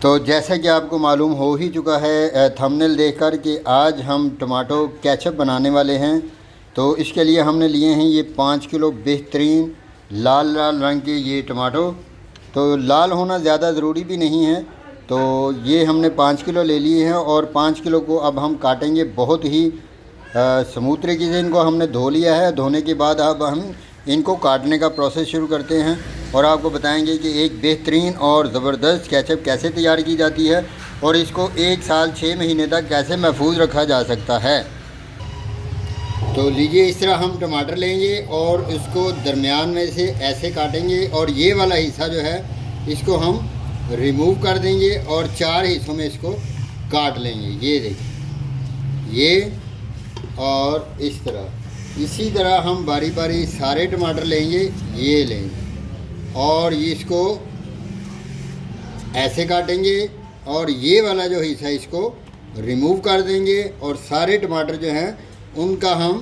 तो जैसा कि आपको मालूम हो ही चुका है थंबनेल देखकर कि आज हम टमाटो केचप बनाने वाले हैं। तो इसके लिए हमने लिए हैं ये 5 किलो बेहतरीन लाल लाल रंग के ये टमाटो। तो लाल होना ज़्यादा ज़रूरी भी नहीं है। तो ये हमने 5 किलो ले लिए हैं और 5 किलो को अब हम काटेंगे बहुत ही स्मूथ तरीके से। इनको हमने धो लिया है। धोने के बाद अब हम इनको काटने का प्रोसेस शुरू करते हैं और आपको बताएंगे कि एक बेहतरीन और ज़बरदस्त केचप कैसे तैयार की जाती है और इसको 1 साल 6 महीने तक कैसे महफूज रखा जा सकता है। तो लीजिए, इस तरह हम टमाटर लेंगे और इसको दरमियान में से ऐसे काटेंगे और ये वाला हिस्सा जो है इसको हम रिमूव कर देंगे और 4 हिस्सों में इसको काट लेंगे। ये देखिए, ये और इस तरह। इसी तरह हम बारी बारी सारे टमाटर लेंगे, ये लेंगे और इसको ऐसे काटेंगे और ये वाला जो हिस्सा इसको रिमूव कर देंगे और सारे टमाटर जो हैं उनका हम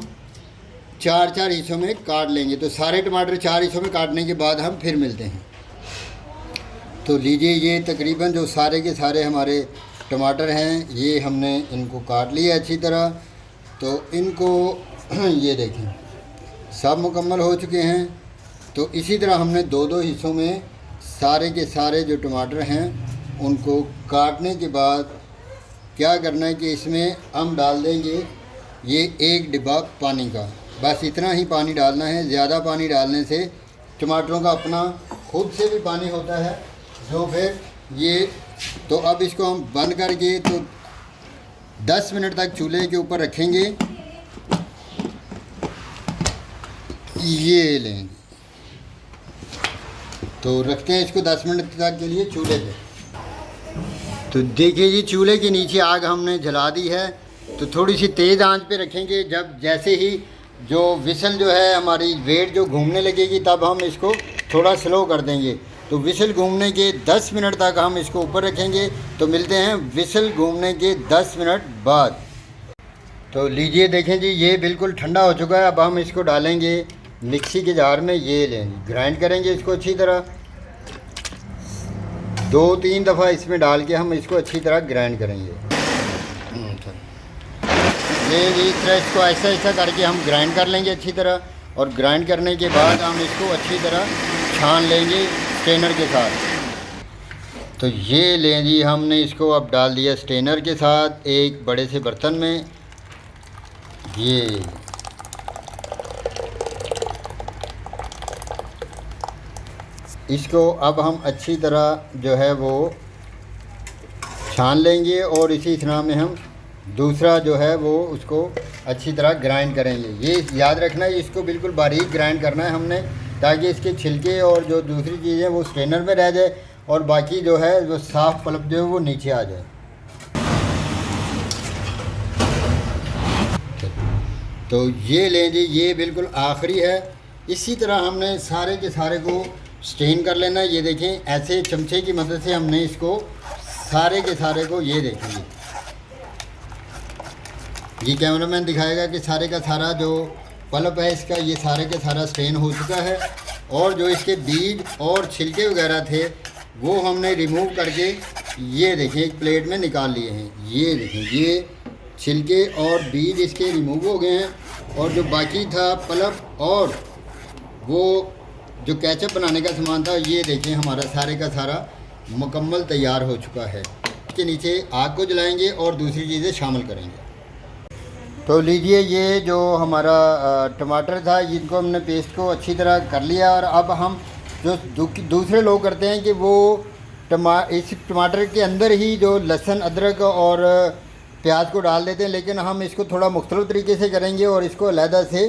4-4 हिस्सों में काट लेंगे। तो सारे टमाटर 4 हिस्सों में काटने के बाद हम फिर मिलते हैं। तो लीजिए, ये तकरीबन जो सारे के सारे हमारे टमाटर हैं ये हमने इनको काट लिया अच्छी तरह। तो इनको ये देखें सब मुकम्मल हो चुके हैं। तो इसी तरह हमने 2-2 हिस्सों में सारे के सारे जो टमाटर हैं उनको काटने के बाद क्या करना है कि इसमें हम डाल देंगे ये 1 डिब्बा पानी का। बस इतना ही पानी डालना है। ज़्यादा पानी डालने से टमाटरों का अपना खुद से भी पानी होता है जो फिर ये। तो अब इसको हम बंद करके तो 10 मिनट तक चूल्हे के ऊपर रखेंगे। ये लेंगे तो रखते हैं इसको 10 मिनट तक के लिए चूल्हे पे। तो देखिए जी, चूल्हे के नीचे आग हमने जला दी है। तो थोड़ी सी तेज़ आंच पे रखेंगे। जब जैसे ही जो विसल जो है हमारी वेट जो घूमने लगेगी तब हम इसको थोड़ा स्लो कर देंगे। तो विसल घूमने के 10 मिनट तक हम इसको ऊपर रखेंगे। तो मिलते हैं विसल घूमने के 10 मिनट बाद। तो लीजिए, देखें जी, ये बिल्कुल ठंडा हो चुका है। अब हम इसको डालेंगे मिक्सी के जार में। ये लेंगे, ग्राइंड करेंगे इसको अच्छी तरह। 2-3 दफ़ा इसमें डाल के हम इसको अच्छी तरह ग्राइंड करेंगे। ये इस तरह इसको ऐसा ऐसा करके हम ग्राइंड कर लेंगे अच्छी तरह। और ग्राइंड करने के बाद हम इसको अच्छी तरह छान लेंगे स्ट्रेनर के साथ। तो ये लें जी, हमने इसको अब डाल दिया स्ट्रेनर के साथ एक बड़े से बर्तन में। ये इसको अब हम अच्छी तरह जो है वो छान लेंगे और इसी तरह में हम दूसरा जो है वो उसको अच्छी तरह ग्राइंड करेंगे। ये याद रखना है, इसको बिल्कुल बारीक ग्राइंड करना है हमने, ताकि इसके छिलके और जो दूसरी चीज़ें वो स्ट्रेनर में रह जाए और बाकी जो है वो साफ़ पल्प जो है वो नीचे आ जाए। तो ये लें जी, ये बिल्कुल आखिरी है। इसी तरह हमने सारे के सारे को स्ट्रेन कर लेना है। ये देखें, ऐसे चमचे की मदद से हमने इसको सारे के सारे को, ये देखेंगे, ये कैमरामैन दिखाएगा कि सारे का सारा जो पल्प है इसका ये सारे का सारा स्ट्रेन हो चुका है। और जो इसके बीज और छिलके वगैरह थे वो हमने रिमूव करके ये देखें एक प्लेट में निकाल लिए हैं। ये देखें, ये छिलके और बीज इसके रिमूव हो गए हैं और जो बाकी था पल्प और वो जो केचप बनाने का सामान था, ये देखें हमारा सारे का सारा मुकम्मल तैयार हो चुका है। इसके नीचे आग को जलाएंगे और दूसरी चीज़ें शामिल करेंगे। तो लीजिए, ये जो हमारा टमाटर था इनको हमने पेस्ट को अच्छी तरह कर लिया। और अब हम जो दूसरे लोग करते हैं कि वो इस टमाटर के अंदर ही जो लहसुन, अदरक और प्याज को डाल देते हैं, लेकिन हम इसको थोड़ा मुख्तलिफ तरीके से करेंगे और इसको अलहदा से।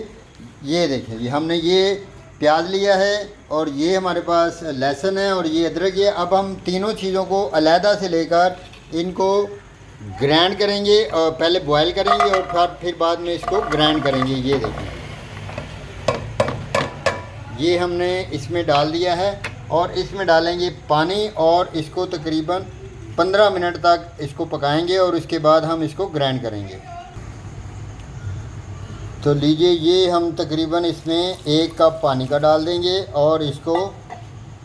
ये देखें, ये हमने ये प्याज लिया है और ये हमारे पास लहसुन है और ये अदरक है। अब हम तीनों चीज़ों को अलहदा से लेकर इनको ग्राइंड करेंगे और पहले बॉयल करेंगे और फिर बाद में इसको ग्राइंड करेंगे। ये देखें, ये हमने इसमें डाल दिया है और इसमें डालेंगे पानी और इसको तकरीबन 15 मिनट तक इसको पकाएंगे और उसके बाद हम इसको ग्राइंड करेंगे। तो लीजिए, ये हम तकरीबन इसमें 1 कप पानी का डाल देंगे और इसको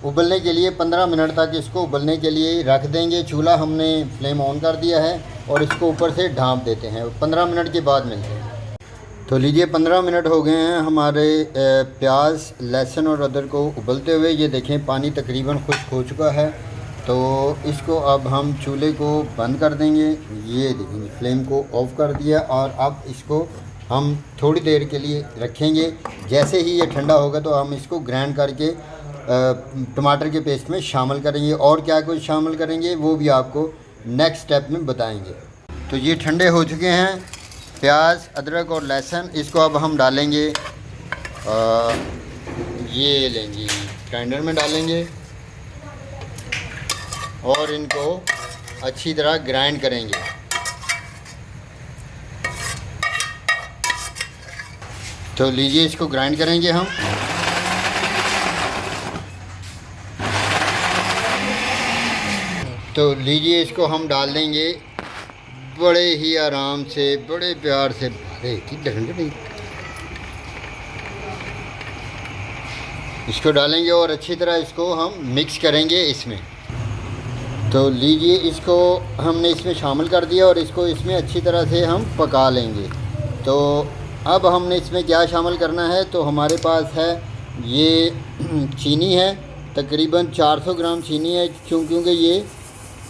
उबलने के लिए 15 मिनट तक इसको उबलने के लिए रख देंगे। चूल्हा हमने फ्लेम ऑन कर दिया है और इसको ऊपर से ढाँप देते हैं। 15 मिनट के बाद मिलते हैं। तो लीजिए 15 मिनट हो गए हैं हमारे प्याज, लहसुन और अदरक को उबलते हुए। ये देखें पानी तकरीबन खुश्क हो चुका है। तो इसको अब हम चूल्हे को बंद कर देंगे। ये देखेंगे फ्लेम को ऑफ़ कर दिया और अब इसको हम थोड़ी देर के लिए रखेंगे। जैसे ही ये ठंडा होगा तो हम इसको ग्राइंड करके टमाटर के पेस्ट में शामिल करेंगे। और क्या कुछ शामिल करेंगे वो भी आपको नेक्स्ट स्टेप में बताएंगे। तो ये ठंडे हो चुके हैं प्याज, अदरक और लहसुन। इसको अब हम डालेंगे, ये लेंगे ग्राइंडर में डालेंगे और इनको अच्छी तरह ग्राइंड करेंगे। तो लीजिए इसको ग्राइंड करेंगे हम। तो लीजिए इसको हम डाल देंगे बड़े ही आराम से, बड़े प्यार से। इसको डालेंगे और अच्छी तरह इसको हम मिक्स करेंगे इसमें। तो लीजिए इसको हमने इसमें शामिल कर दिया और इसको इसमें अच्छी तरह से हम पका लेंगे। तो अब हमने इसमें क्या शामिल करना है, तो हमारे पास है ये चीनी है, तकरीबन 400 ग्राम चीनी है, क्योंकि ये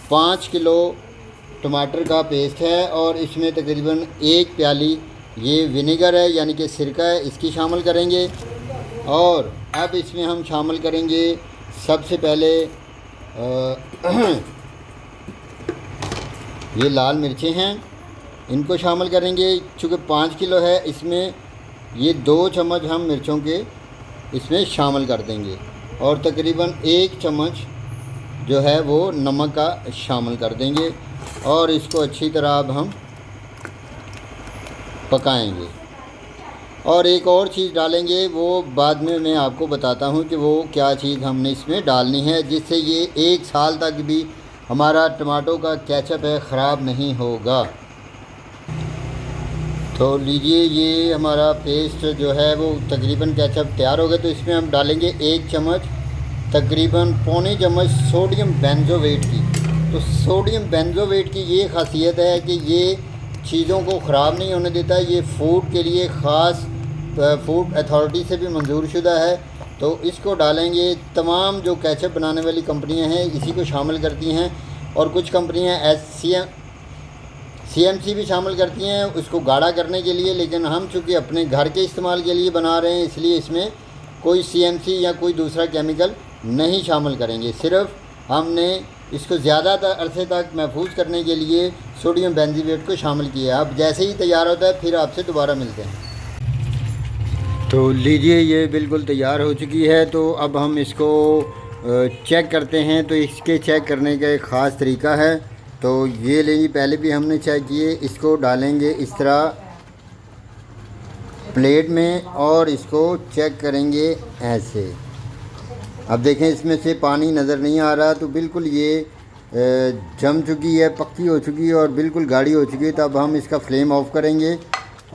5 किलो टमाटर का पेस्ट है और इसमें तकरीबन 1 प्याली ये विनेगर है यानी कि सिरका है, इसकी शामिल करेंगे। और अब इसमें हम शामिल करेंगे सबसे पहले ये लाल मिर्चें हैं, इनको शामिल करेंगे। चूँकि 5 किलो है इसमें ये 2 चम्मच हम मिर्चों के इसमें शामिल कर देंगे और तकरीबन 1 चम्मच जो है वो नमक का शामिल कर देंगे और इसको अच्छी तरह अब हम पकाएंगे। और एक और चीज़ डालेंगे, वो बाद में मैं आपको बताता हूँ कि वो क्या चीज़ हमने इसमें डालनी है, जिससे ये 1 साल तक भी हमारा टमाटो का केचप है ख़राब नहीं होगा। तो लीजिए ये हमारा पेस्ट जो है वो तकरीबन केचप तैयार हो गया। तो इसमें हम डालेंगे 1 चम्मच, तकरीबन पौने चम्मच सोडियम बेंजोएट की। तो सोडियम बेंजोएट की ये खासियत है कि ये चीज़ों को ख़राब नहीं होने देता। ये फूड के लिए ख़ास फूड अथॉरिटी से भी मंजूर शुदा है। तो इसको डालेंगे। तमाम जो केचप बनाने वाली कंपनियां हैं इसी को शामिल करती हैं और कुछ कंपनियां CMC भी शामिल करती हैं उसको गाढ़ा करने के लिए। लेकिन हम चूँकि अपने घर के इस्तेमाल के लिए बना रहे हैं इसलिए इसमें कोई CMC या कोई दूसरा केमिकल नहीं शामिल करेंगे। सिर्फ हमने इसको ज़्यादा अरसे तक महफूज करने के लिए सोडियम बेंजोएट को शामिल किया। अब जैसे ही तैयार होता है फिर आपसे दोबारा मिलते हैं। तो लीजिए ये बिल्कुल तैयार हो चुकी है। तो अब हम इसको चेक करते हैं। तो इसके चेक करने का एक ख़ास तरीका है। तो ये लीजिए, पहले भी हमने चेक किए। इसको डालेंगे इस तरह प्लेट में और इसको चेक करेंगे ऐसे। अब देखें इसमें से पानी नज़र नहीं आ रहा, तो बिल्कुल ये जम चुकी है, पक्की हो चुकी है और बिल्कुल गाढ़ी हो चुकी है। तो अब हम इसका फ्लेम ऑफ करेंगे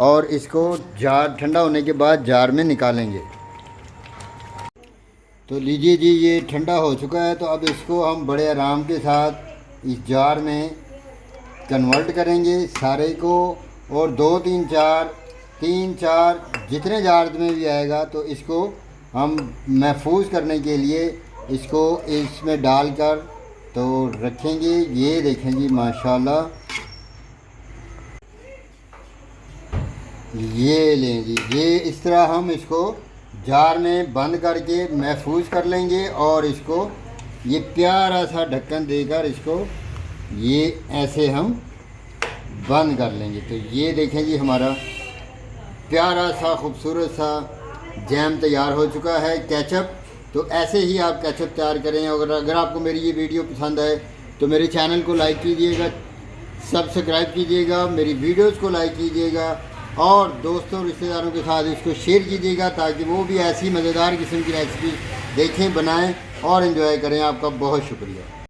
और इसको जार ठंडा होने के बाद जार में निकालेंगे। तो लीजिए जी ये ठंडा हो चुका है। तो अब इसको हम बड़े आराम के साथ इस जार में कन्वर्ट करेंगे सारे को और 2 3 4 3 4 जितने जार में भी आएगा तो इसको हम महफूज करने के लिए इसको इसमें डालकर तो रखेंगे। ये देखें जी माशाल्लाह, ये लें जी, ये इस तरह हम इसको जार में बंद करके महफूज कर लेंगे और इसको ये प्यारा सा ढक्कन देकर इसको ये ऐसे हम बंद कर लेंगे। तो ये देखें जी हमारा प्यारा सा खूबसूरत सा जैम तैयार हो चुका है, केचप। तो ऐसे ही आप केचप तैयार करें। और अगर आपको मेरी ये वीडियो पसंद आए तो मेरे चैनल को लाइक कीजिएगा, सब्सक्राइब कीजिएगा, मेरी वीडियोस को लाइक कीजिएगा और दोस्तों रिश्तेदारों के साथ इसको शेयर कीजिएगा ताकि वो भी ऐसी मज़ेदार किस्म की रेसिपी देखें, बनाएं और एंजॉय करें। आपका बहुत शुक्रिया।